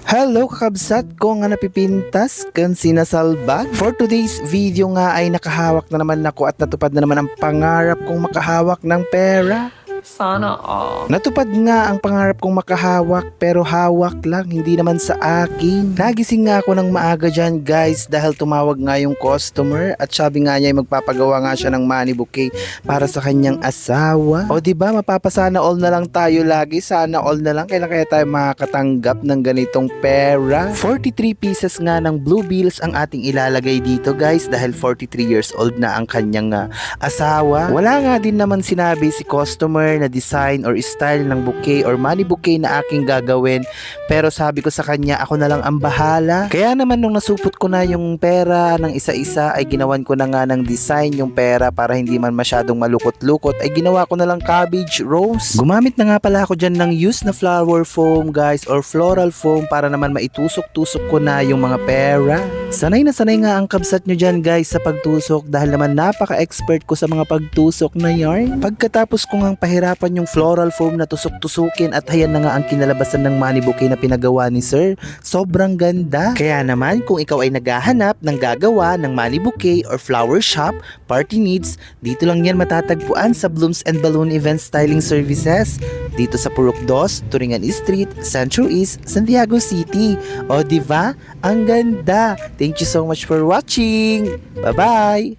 Hello kakabsat ko nga napipintas kan sinasalbag. For today's video nga ay nakahawak na naman ako at natupad na naman ang pangarap kong makahawak ng pera. Sana all. Natupad nga ang pangarap kong makahawak pero hawak lang, hindi naman sa akin. Nagising nga ako ng maaga dyan guys dahil tumawag nga yung customer at sabi nga niya ay magpapagawa nga siya ng money bouquet para sa kanyang asawa. O diba mapapasana all na lang tayo lagi, sana all na lang, kailan kaya tayo makakatanggap ng ganitong pera. 43 pieces nga ng blue bills ang ating ilalagay dito guys dahil 43 years old na ang kanyang asawa. Wala nga din naman sinabi si customer na design or style ng bouquet or money bouquet na aking gagawin, pero sabi ko sa kanya ako na lang ang bahala. Kaya naman nung nasupot ko na yung pera ng isa-isa ay ginawan ko na nga ng design yung pera para hindi man masyadong malukot-lukot, ay ginawa ko na lang cabbage rose. Gumamit na nga pala ako dyan ng used na flower foam guys or floral foam para naman maitusok-tusok ko na yung mga pera. Sanay na sanay nga ang kabsat nyo dyan guys sa pagtusok dahil naman napaka-expert ko sa mga pagtusok na yarn. Pagkatapos ko ngang pahirapan yung floral foam na tusok-tusukin at hayan na nga ang kinalabasan ng money bouquet na pinagawa ni sir. Sobrang ganda. Kaya naman kung ikaw ay naghahanap ng gagawa ng money bouquet or flower shop, party needs, dito lang yan matatagpuan sa Blooms and Balloon Event Styling Services. Dito sa Purok 2, Turingan Street, Central East, Santiago City. O diba? Ang ganda! Thank you so much for watching! Bye-bye!